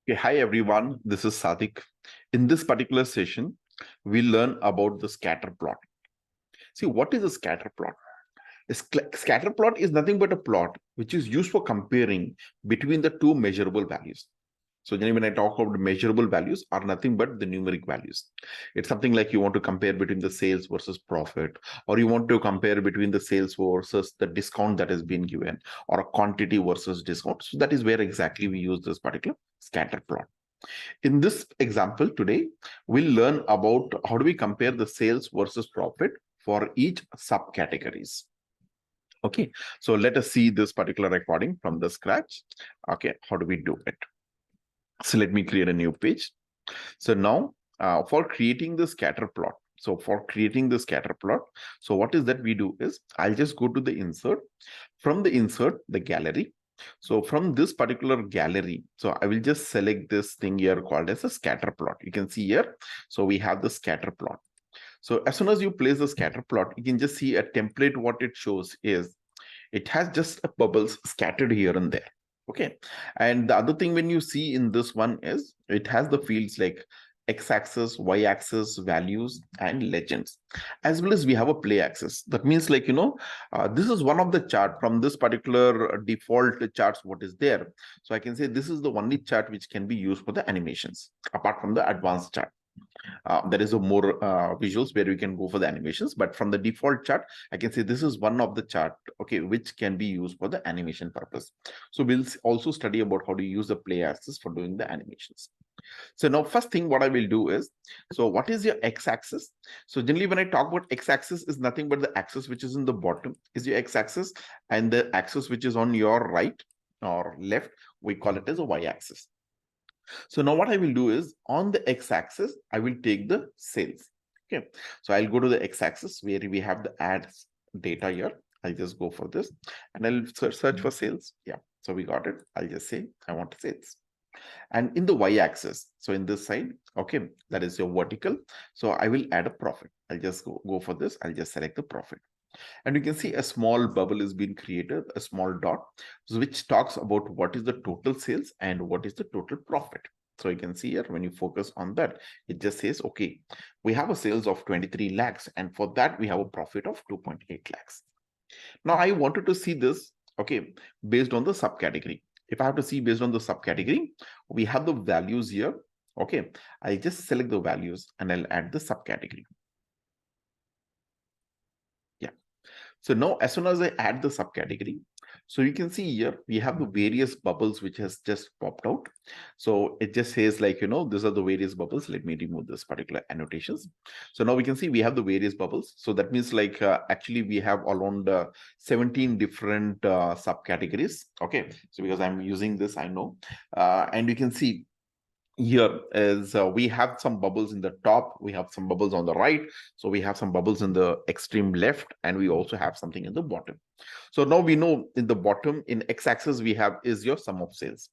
Okay, hi everyone, this is Sadik. In this particular session, we'll learn about the scatter plot. See, what is a scatter plot? Scatter plot is nothing but a plot which is used for comparing between the two measurable values. So generally when I talk about measurable values are nothing but the numeric values. It's something like you want to compare between the sales versus profit, or you want to compare between the sales versus the discount that has been given, or a quantity versus discount. So that is where exactly we use this particular scatter plot. In this example today, we'll learn about how do we compare the sales versus profit for each subcategories. Okay, so let us see this particular recording from the scratch. Okay, how do we do it? So let me create a new page. So now for creating the scatter plot, so what is that we do is I'll just go to the insert. From the insert, the gallery. So from this particular gallery, so I will just select this thing here called as a scatter plot. You can see here. So we have the scatter plot. So as soon as you place the scatter plot, you can just see a template. What it shows is it has just bubbles scattered here and there. Okay. And the other thing when you see in this one is it has the fields like x-axis, y-axis, values, and legends, as well as we have a play axis. That means this is one of the chart from this particular default charts what is there. So I can say this is the only chart which can be used for the animations apart from the advanced chart. There is a more visuals where we can go for the animations, but from the default chart I can say this is one of the chart, okay, which can be used for the animation purpose. So we'll also study about how to use the play axis for doing the animations. So now first thing what I will do is, so what is your x-axis? So generally when I talk about x-axis is nothing but the axis which is in the bottom is your x-axis, and the axis which is on your right or left, we call it as a y-axis. So now what I will do is on the x-axis, I will take the sales. Okay. So I'll go to the x-axis where we have the ads data here. I'll just go for this and I'll search for sales. Yeah. So we got it. I'll just say I want sales. And in the y-axis, so in this side, okay, that is your vertical. So I will add a profit. I'll just go for this. I'll just select the profit. And you can see a small bubble is being created, a small dot, which talks about what is the total sales and what is the total profit. So you can see here, when you focus on that, it just says, okay, we have a sales of 23 lakhs. And for that, we have a profit of 2.8 lakhs. Now, I wanted to see this, okay, based on the subcategory. If I have to see based on the subcategory, we have the values here. Okay, I just select the values and I'll add the subcategory. So now as soon as I add the subcategory, so you can see here, we have the various bubbles which has just popped out. So it just says these are the various bubbles. Let me remove this particular annotations. So now we can see we have the various bubbles. So that means actually we have around 17 different subcategories. Okay. So because I'm using this, I know. And you can see here is we have some bubbles in the top, we have some bubbles on the right, so we have some bubbles in the extreme left, and we also have something in the bottom. So now we know in the bottom in x-axis we have is your sum of sales.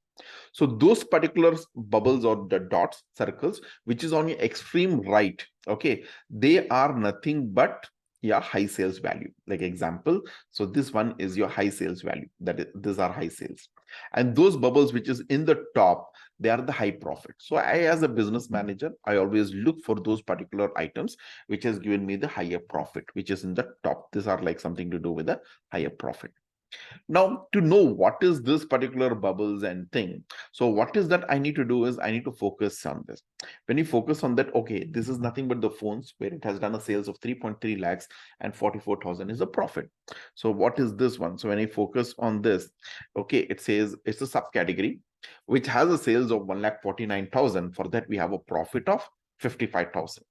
So those particular bubbles or the dots, circles, which is on your extreme right, okay, they are nothing but high sales value. Like example, so this one is your high sales value, that is, these are high sales. And those bubbles which is in the top, they are the high profit. So I, as a business manager, I always look for those particular items which has given me the higher profit, which is in the top. These are like something to do with the higher profit. Now, to know what is this particular bubbles and thing, so what is that I need to do is I need to focus on this. When you focus on that, okay, this is nothing but the phones where it has done a sales of 3.3 lakhs and 44,000 is a profit. So what is this one? So when I focus on this, okay, it says it's a subcategory which has a sales of 1,49,000. For that, we have a profit of 55,000.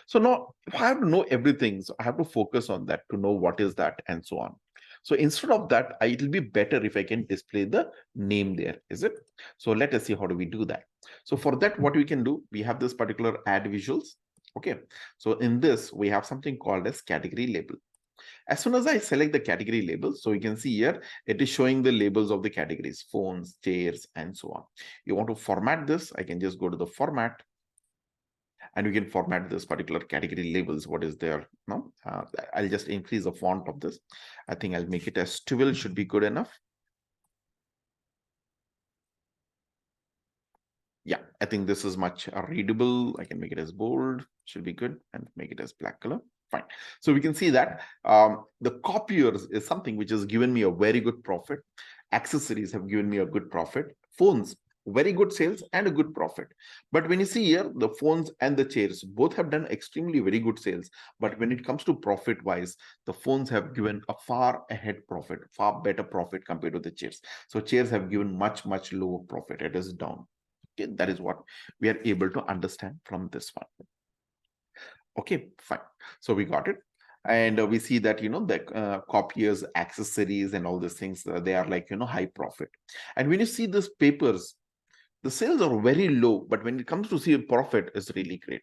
So now if I have to know everything, so I have to focus on that to know what is that and so on. So instead of that, it will be better if I can display the name there, is it? So let us see how do we do that. So for that, what we can do, we have this particular add visuals. Okay. So in this, we have something called as category label. As soon as I select the category label, so you can see here, it is showing the labels of the categories, phones, chairs, and so on. You want to format this, I can just go to the format and we can format this particular category labels. What is there now? I'll just increase the font of this. I think I'll make it as 12 should be good enough. Yeah. I think this is much readable. I can make it as bold, should be good, and make it as black color. Fine. So we can see that the copiers is something which has given me a very good profit. Accessories have given me a good profit. Phones, very good sales and a good profit. But when you see here, the phones and the chairs both have done extremely very good sales. But when it comes to profit wise, the phones have given a far ahead profit, far better profit compared to the chairs. So chairs have given much, much lower profit. It is down. Okay, that is what we are able to understand from this one. Okay, fine. So we got it. And we see that, the copiers, accessories, and all these things, they are like, high profit. And when you see these papers, the sales are very low, but when it comes to see a profit, is really great.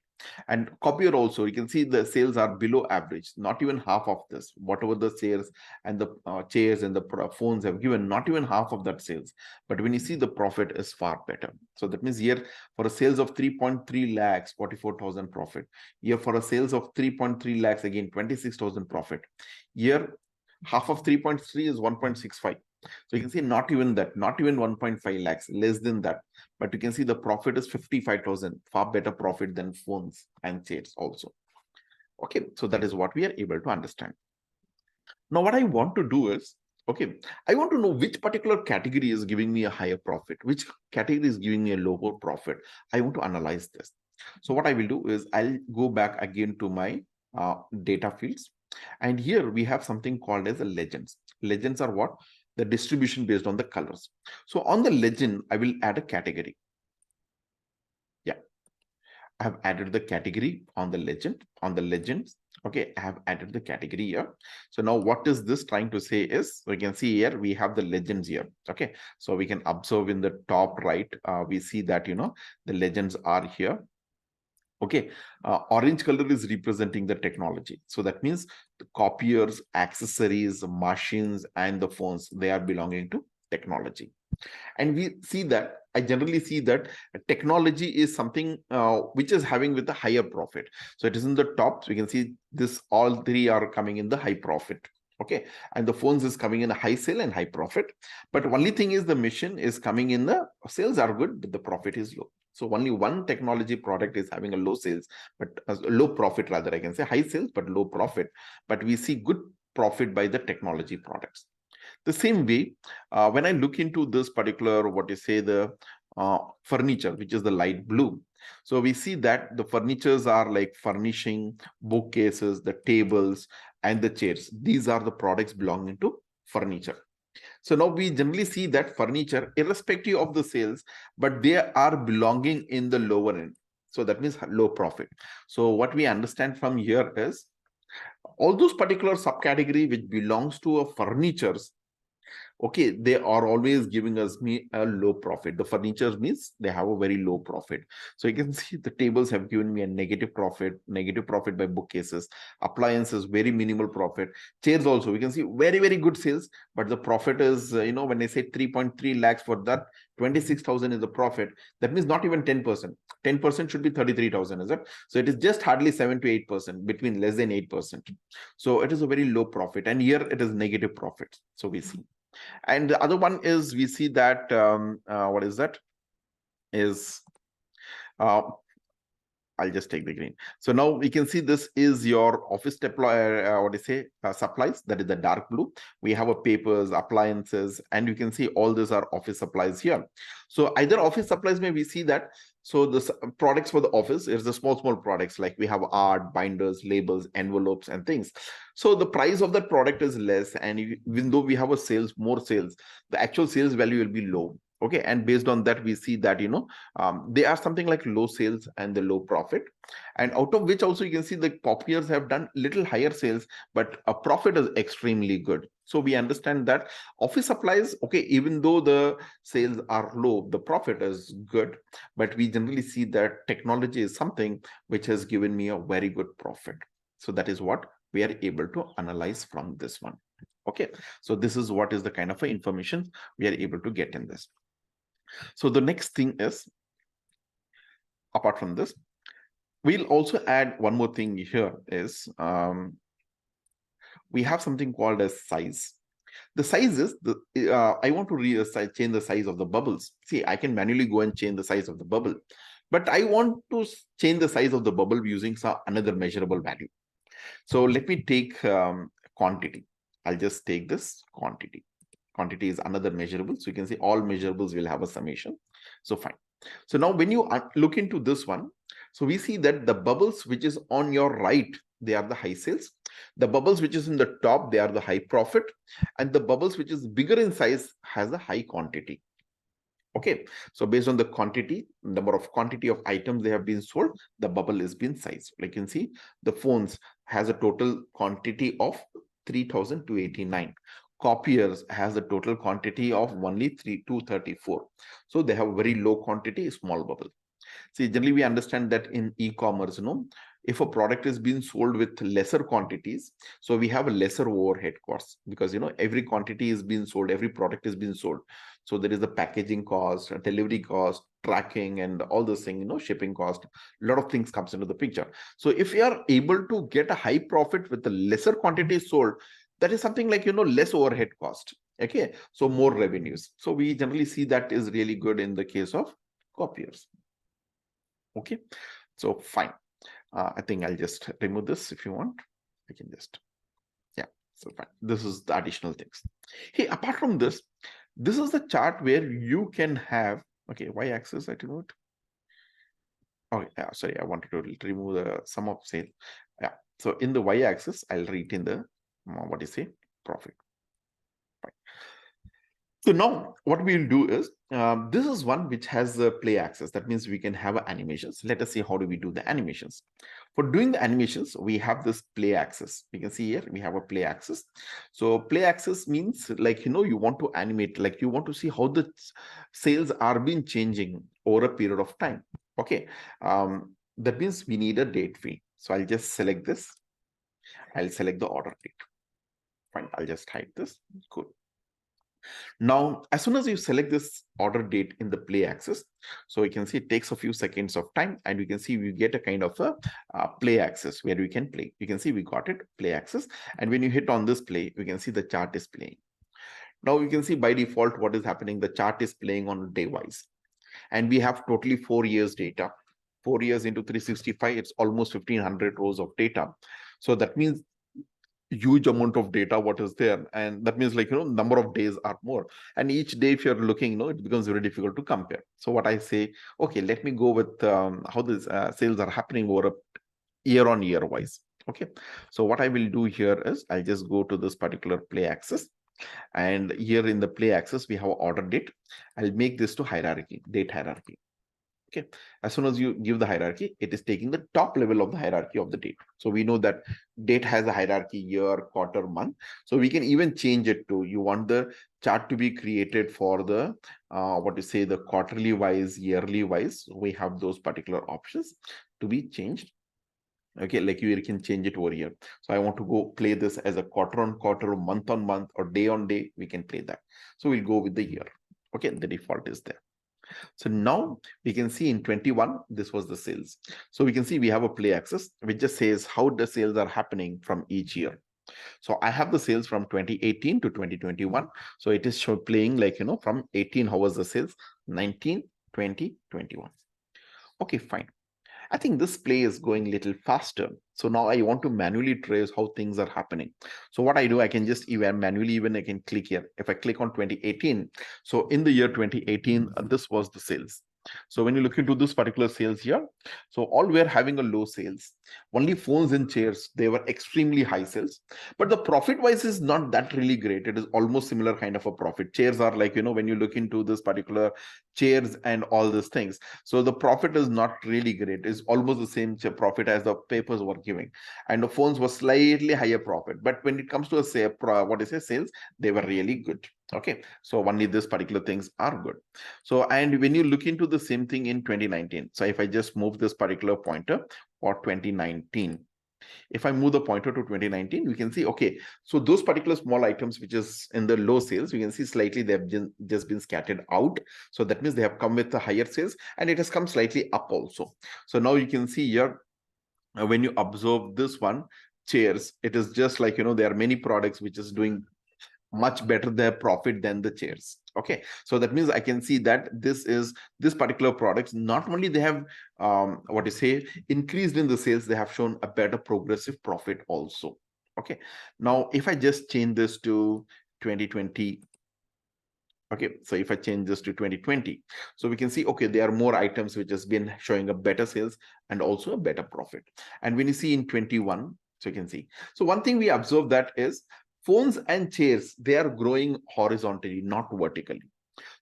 And copier also, you can see the sales are below average, not even half of this. Whatever the sales and the chairs and the phones have given, not even half of that sales. But when you see the profit is far better. So that means here for a sales of 3.3 lakhs, 44,000 profit. Here for a sales of 3.3 lakhs, again 26,000 profit. Here half of 3.3 is 1.65. So you can see not even that, not even 1.5 lakhs, less than that. But you can see the profit is 55,000, far better profit than phones and chairs also. Okay, so that is what we are able to understand. Now, what I want to do is, okay, I want to know which particular category is giving me a higher profit, which category is giving me a lower profit. I want to analyze this. So what I will do is I'll go back again to my data fields. And here we have something called as a legends. Legends are what? The distribution based on the colors. So on the legend, I will add a category. Yeah, I have added the category on the legend, on the legends. Okay, I have added the category here. So now what is this trying to say is, we can see here, we have the legends here. Okay, so we can observe in the top right, we see that, the legends are here. Okay, orange color is representing the technology. So that means the copiers, accessories, machines, and the phones, they are belonging to technology. And we see that, I generally see that technology is something which is having with a higher profit. So it is in the top. So we can see this, all three are coming in the high profit. Okay, and the phones is coming in a high sale and high profit. But only thing is the mission is coming in, the sales are good, but the profit is low. So only one technology product is having a low sales, but low profit rather, I can say high sales, but low profit. But we see good profit by the technology products. The same way, when I look into this particular, what you say, the furniture, which is the light blue. So we see that the furnitures are like furnishing, bookcases, the tables, and the chairs. These are the products belonging to furniture. So now we generally see that furniture, irrespective of the sales, but they are belonging in the lower end. So that means low profit. So what we understand from here is all those particular subcategory which belongs to a furnitures, okay, they are always giving us me a low profit. The furniture means they have a very low profit. So you can see the tables have given me a negative profit by bookcases. Appliances, very minimal profit. Chairs also, we can see very, very good sales, but the profit is, when I say 3.3 lakhs for that, 26,000 is the profit. That means not even 10%. 10% should be 33,000, is it? So it is just hardly 7 to 8%, between less than 8%. So it is a very low profit. And here it is negative profit. So we see. And the other one is, we see that, what is that? Is, I'll just take the green. So now we can see this is your office deploy, what do you say, supplies. That is the dark blue. We have a papers, appliances, and you can see all these are office supplies here. So either office supplies, may we see that. So the products for the office is the small products, like we have art, binders, labels, envelopes, and things. So the price of that product is less, and even though we have a sales, more sales, the actual sales value will be low. Okay, and based on that, we see that, they are something like low sales and the low profit. And out of which also you can see the copiers have done little higher sales, but a profit is extremely good. So we understand that office supplies, okay, even though the sales are low, the profit is good. But we generally see that technology is something which has given me a very good profit. So that is what we are able to analyze from this one. Okay, so this is what is the kind of information we are able to get in this. So the next thing is, apart from this, we'll also add one more thing here is, we have something called as size. The size is I want to change the size of the bubbles. See, I can manually go and change the size of the bubble, but I want to change the size of the bubble using another measurable value. So let me take quantity. I'll just take this quantity. Quantity is another measurable. So you can see all measurables will have a summation. So fine. So now when you look into this one, so we see that the bubbles which is on your right, they are the high sales. The bubbles which is in the top, they are the high profit. And the bubbles which is bigger in size has a high quantity. Okay, so based on the quantity, number of quantity of items they have been sold, the bubble is been sized. Like you can see, the phones has a total quantity of 3,289. Copiers has a total quantity of only 234. So they have very low quantity, small bubble. See, generally we understand that in e-commerce, if a product is being sold with lesser quantities, so we have a lesser overhead costs, because every quantity is being sold, every product is being sold. So there is the packaging cost, delivery cost, tracking, and all those things, shipping cost. A lot of things comes into the picture. So if you are able to get a high profit with the lesser quantity sold, that is something like less overhead cost. Okay, so more revenues. So we generally see that is really good in the case of copiers. Okay, so fine. I think I'll just remove this. If you want, I can just, yeah, so fine. This is the additional things. Hey, apart from this, this is the chart where you can have, okay, y-axis I removed. Okay, yeah, sorry, I wanted to remove the sum of sale. Yeah, so in the y-axis, I'll retain the, what do you say, profit. Fine. So now what we'll do is, this is one which has the play axis. That means we can have animations. Let us see how do we do the animations. For doing the animations, we have this play axis. You can see here, we have a play axis. So play axis means like, you want to animate, like you want to see how the sales are being changing over a period of time. Okay. That means we need a date field. So I'll just select this. I'll select the order date. Fine. I'll just hide this. Cool. Now, as soon as you select this order date in the play axis, so you can see it takes a few seconds of time, and you can see we get a kind of a play axis where we can play. You can see we got it, play axis. And when you hit on this play, you can see the chart is playing. Now you can see by default what is happening. The chart is playing on day wise. And we have totally 4 years data. 4 years into 365, it's almost 1,500 rows of data. So that means huge amount of data what is there, and that means like number of days are more, and each day if you're looking it becomes very difficult to compare. So what I say, okay, let me go with how these sales are happening over a year on year wise. Okay, so what I will do here is I'll just go to this particular play axis, and here in the play axis we have order date. I'll make this to hierarchy, date hierarchy. Okay, as soon as you give the hierarchy, it is taking the top level of the hierarchy of the date. So we know that date has a hierarchy, year, quarter, month. So we can even change it to, you want the chart to be created for the what you say, the quarterly wise, yearly wise. We have those particular options to be changed. Okay, like you can change it over here. So I want to go play this as a quarter on quarter, month on month, or day on day. We can play that. So we'll go with the year. Okay, the default is there. So now we can see in 21, this was the sales. So we can see we have a play axis, which just says how the sales are happening from each year. So I have the sales from 2018 to 2021. So it is playing like, from 18, how was the sales? 19, 20, 21. Okay, fine. I think this play is going a little faster. So now I want to manually trace how things are happening. So what I do, I can just manually, I can click here. If I click on 2018, so in the year 2018, this was the sales. So when you look into this particular sales here, so all were having a low sales. Only phones and chairs, they were extremely high sales. But the profit wise is not that really great. It is almost similar kind of a profit. Chairs are like, when you look into this particular chairs and all these things, so the profit is not really great. It's almost the same profit as the papers were giving. And the phones were slightly higher profit. But when it comes to sales, they were really good. Okay, so only this particular things are good. So, and when you look into the same thing in 2019, so if I just move this particular pointer for 2019, if I move the pointer to 2019, we can see, okay, so those particular small items which is in the low sales, we can see slightly they have just been scattered out. So that means they have come with the higher sales, and it has come slightly up also. So now you can see here, when you observe this one, chairs, it is just like, there are many products which is doing much better their profit than the chairs. Okay, so that means I can see that this particular products, not only they have what you say increased in the sales, they have shown a better progressive profit also. Okay, now if I just change this to 2020. Okay, so if I change this to 2020, so we can see, okay, there are more items which has been showing a better sales and also a better profit. And when you see in 21, so you can see, so one thing we observe that is phones and chairs, they are growing horizontally, not vertically.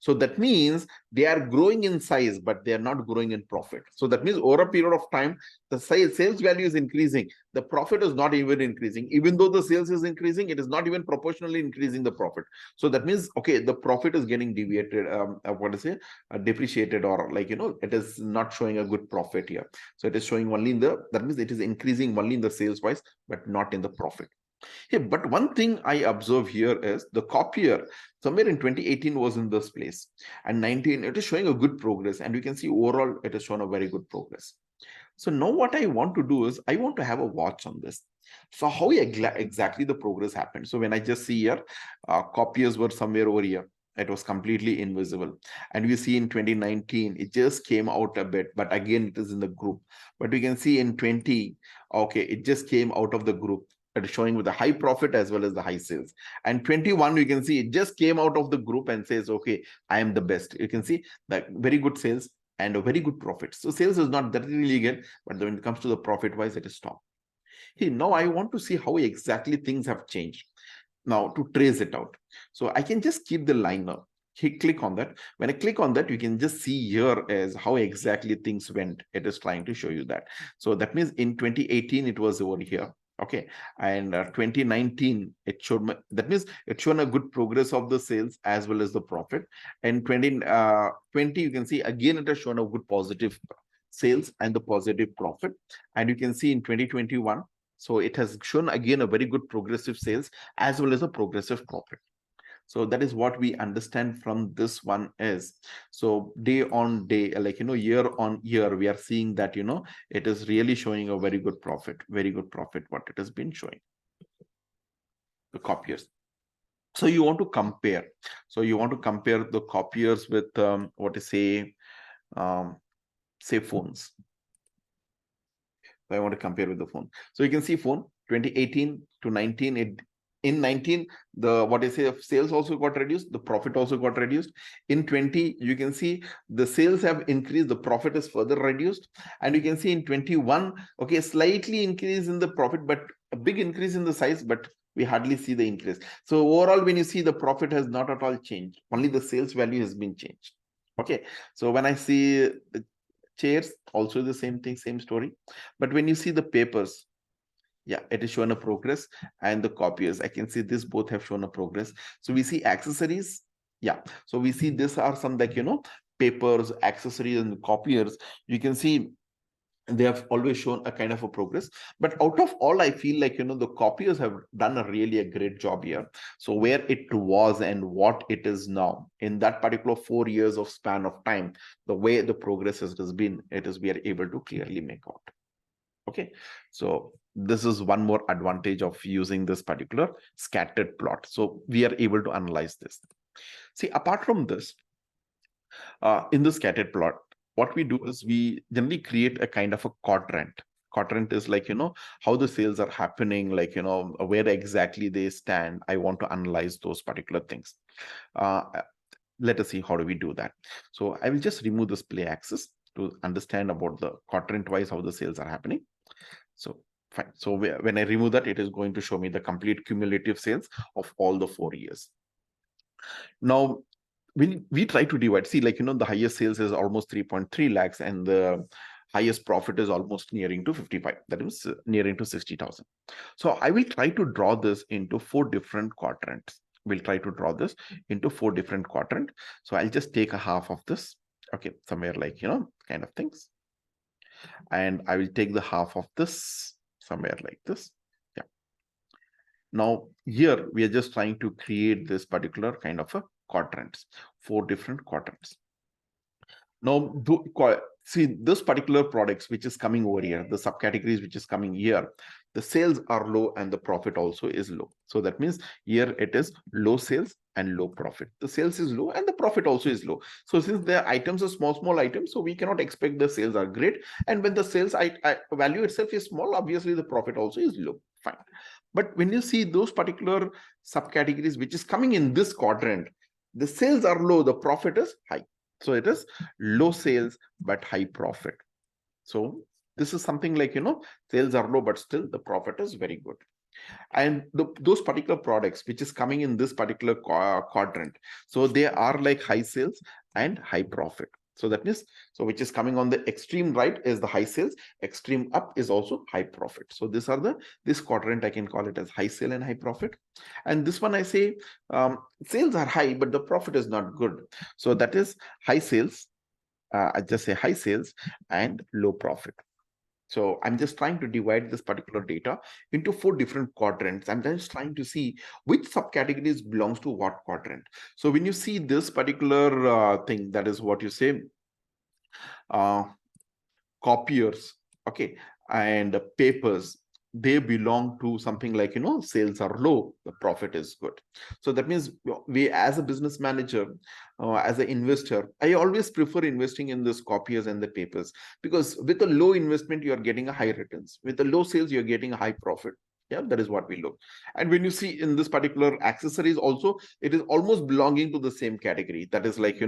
So that means they are growing in size, but they are not growing in profit. So that means over a period of time, the sales value is increasing. The profit is not even increasing. Even though the sales is increasing, it is not even proportionally increasing the profit. So that means, okay, the profit is getting deviated, what to say, depreciated, or like, it is not showing a good profit here. So it is showing only in the, that means it is increasing only in the sales wise, but not in the profit. Yeah, but one thing I observe here is the copier somewhere in 2018 was in this place, and 19 it is showing a good progress, and you can see overall it has shown a very good progress. So now what I want to do is I want to have a watch on this. So how exactly the progress happened. So when I just see here, copiers were somewhere over here. It was completely invisible. And we see in 2019, it just came out a bit, but again, it is in the group. But we can see in 20, okay, it just came out of the group. It is showing with the high profit as well as the high sales. And 21, you can see it just came out of the group and says, okay, I am the best. You can see that very good sales and a very good profit. So sales is not that really good, but when it comes to the profit wise, it is top. Hey, now I want to see how exactly things have changed. Now to trace it out. So I can just keep the line now. Click on that. When I click on that, you can just see here as how exactly things went. It is trying to show you that. So that means in 2018, it was over here. Okay, and 2019 it showed that means it's shown a good progress of the sales as well as the profit. And 2020 you can see again it has shown a good positive sales and the positive profit. And you can see in 2021, so it has shown again a very good progressive sales as well as a progressive profit. So that is what we understand from this one is, so day on day, like, year on year, we are seeing that, it is really showing a very good profit, what it has been showing. The copiers. So you want to compare. So you want to compare the copiers with what to say phones. So I want to compare with the phone. So you can see phone 2018 to 19, in 19, the what I say sales also got reduced, the profit also got reduced. In 20, you can see the sales have increased, the profit is further reduced. And you can see in 21, okay, slightly increase in the profit, but a big increase in the size, but we hardly see the increase. So overall, when you see, the profit has not at all changed, only the sales value has been changed. Okay, so when I see the chairs, also the same thing, same story. But when you see the papers, yeah, it is shown a progress. And the copiers, I can see this both have shown a progress. So we see accessories. Yeah, so we see this are some, like, papers, accessories, and copiers. You can see they have always shown a kind of a progress. But out of all, I feel like, the copiers have done a really a great job here. So where it was and what it is now in that particular 4 years of span of time, the way the progress has been, we are able to clearly make out. Okay, so this is one more advantage of using this particular scattered plot. So we are able to analyze this. See, apart from this, in the scattered plot, what we do is we generally create a kind of a quadrant. Quadrant is like, how the sales are happening, like, where exactly they stand. I want to analyze those particular things. Let us see how do we do that. So I will just remove this play axis to understand about the quadrant wise how the sales are happening. So fine. So when I remove that, it is going to show me the complete cumulative sales of all the 4 years. Now, we try to divide, see, like, the highest sales is almost 3.3 lakhs and the highest profit is almost nearing to 55, that is nearing to 60,000. So I will try to draw this into 4 different quadrants. We'll try to draw this into 4 different quadrants. So I'll just take a half of this, okay, somewhere like, kind of things. And I will take the half of this somewhere like this. Yeah. Now here we are just trying to create this particular kind of a quadrants, 4 different quadrants. Now, see, this particular products which is coming over here, the subcategories which is coming here, the sales are low and the profit also is low. So that means here it is low sales and low profit. The sales is low and the profit also is low. So since the items are small items, so we cannot expect the sales are great. And when the sales value itself is small, obviously the profit also is low. Fine. But when you see those particular subcategories which is coming in this quadrant, the sales are low, the profit is high. So it is low sales but high profit. So this is something like, sales are low, but still the profit is very good. And those particular products which is coming in this particular quadrant, so they are like high sales and high profit. So that means, so which is coming on the extreme right is the high sales, extreme up is also high profit. So these are this quadrant, I can call it as high sale and high profit. And this one I say sales are high, but the profit is not good. So that is high sales, I just say high sales and low profit. So I'm just trying to divide this particular data into 4 different quadrants. I'm just trying to see which subcategories belongs to what quadrant. So when you see this particular thing, that is what you say, copiers, okay, and papers, they belong to something like, sales are low, the profit is good. So that means we, as a business manager, as an investor, I always prefer investing in this copiers and the papers, because with a low investment, you are getting a high returns. With the low sales, you're getting a high profit. Yeah, that is what we look. And when you see in this particular accessories also, it is almost belonging to the same category. That is like,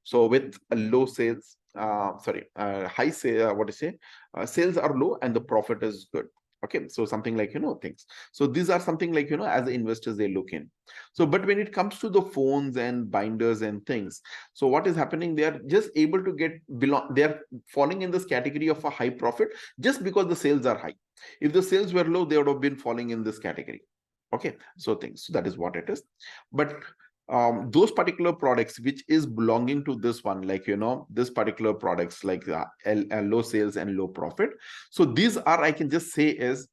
so with a low sales, high sale, what to say, sales are low and the profit is good. Okay, so something like, things. So these are something like, as the investors, they look in. So, but when it comes to the phones and binders and things, so what is happening, they are just able to they are falling in this category of a high profit just because the sales are high. If the sales were low, they would have been falling in this category. Okay, so things, so that is what it is. But those particular products which is belonging to this one, like, this particular products like low sales and low profit. So these are, I can just say, is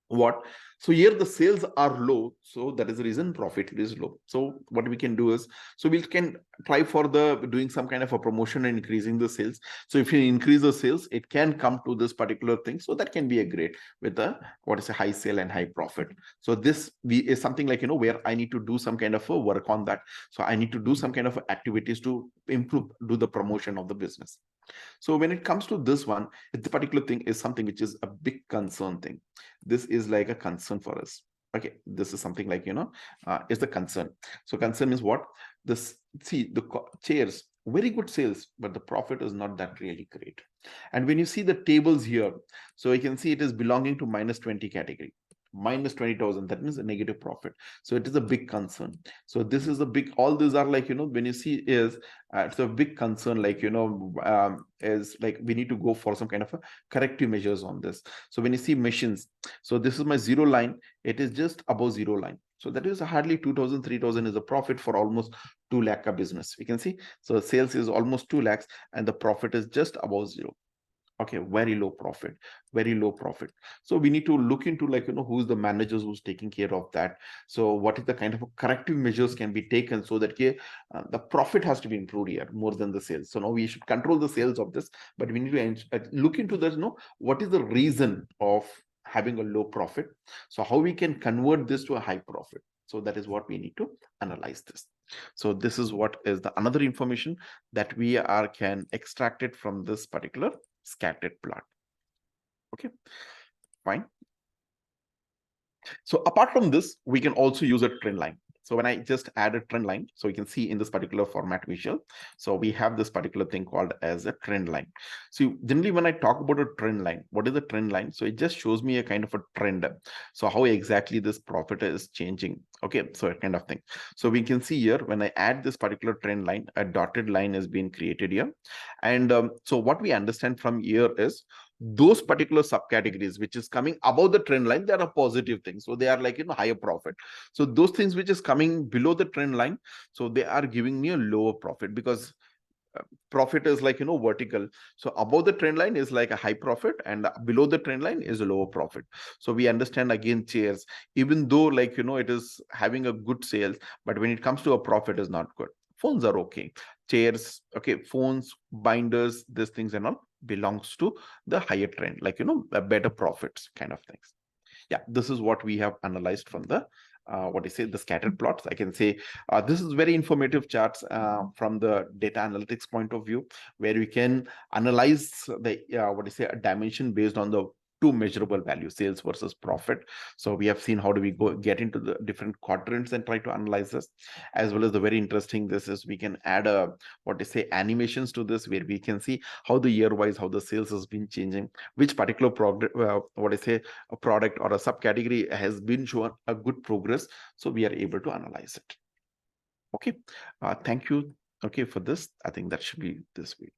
what, so here the sales are low, so that is the reason profit is low. So what we can do is, so we can try for the doing some kind of a promotion and increasing the sales. So if you increase the sales, it can come to this particular thing. So that can be a great with the what is a high sale and high profit. So this is something like, where I need to do some kind of a work on that. So I need to do some kind of activities to improve, do the promotion of the business. So when it comes to this one, the particular thing is something which is a big concern thing. This is like a concern for us. Okay, this is something like, is the concern. So concern is what? This, see, the chairs, very good sales, but the profit is not that really great. And when you see the tables here, so you can see it is belonging to -20 category. Minus 20,000, that means a negative profit. So it is a big concern. So this is a big, all these are like, when you see is it's a big concern, like, is like we need to go for some kind of a corrective measures on this. So when you see machines, so this is my zero line, it is just above zero line. So that is hardly 2,000, 3,000 is a profit for almost 2 lakh a business. We can see, so sales is almost 2 lakhs and the profit is just above zero. Okay, very low profit, very low profit. So we need to look into, like, who's the managers who's taking care of that. So what is the kind of corrective measures can be taken so that the profit has to be improved here more than the sales. So now we should control the sales of this, but we need to look into this, what is the reason of having a low profit. So how we can convert this to a high profit. So that is what we need to analyze this. So this is what is the another information that we can extract it from this particular scattered plot. Okay, fine. So apart from this, we can also use a trend line. So when I just add a trend line, so you can see in this particular format visual, so we have this particular thing called as a trend line. So generally when I talk about a trend line, what is a trend line? So it just shows me a kind of a trend. So how exactly this profit is changing. Okay, so a kind of thing. So we can see here, when I add this particular trend line, a dotted line is being created here. And so what we understand from here is, those particular subcategories which is coming above the trend line, they are a positive thing. So they are like, higher profit. So those things which is coming below the trend line, so they are giving me a lower profit, because profit is like, vertical. So above the trend line is like a high profit and below the trend line is a lower profit. So we understand again chairs, even though like, it is having a good sales, but when it comes to a profit is not good. Phones are okay. Chairs, okay, phones, binders, these things and all belongs to the higher trend, like, better profits kind of things. Yeah, this is what we have analyzed from the what I say, the scattered plots. I can say this is very informative charts from the data analytics point of view, where we can analyze the what I say, a dimension based on the two measurable values, sales versus profit. So we have seen how do we go get into the different quadrants and try to analyze this, as well as the very interesting this is we can add a what I say, animations to this, where we can see how the year wise, how the sales has been changing, which particular what I say, a product or a subcategory has been shown a good progress, so we are able to analyze it. Okay, thank you. Okay, for this, I think that should be this video.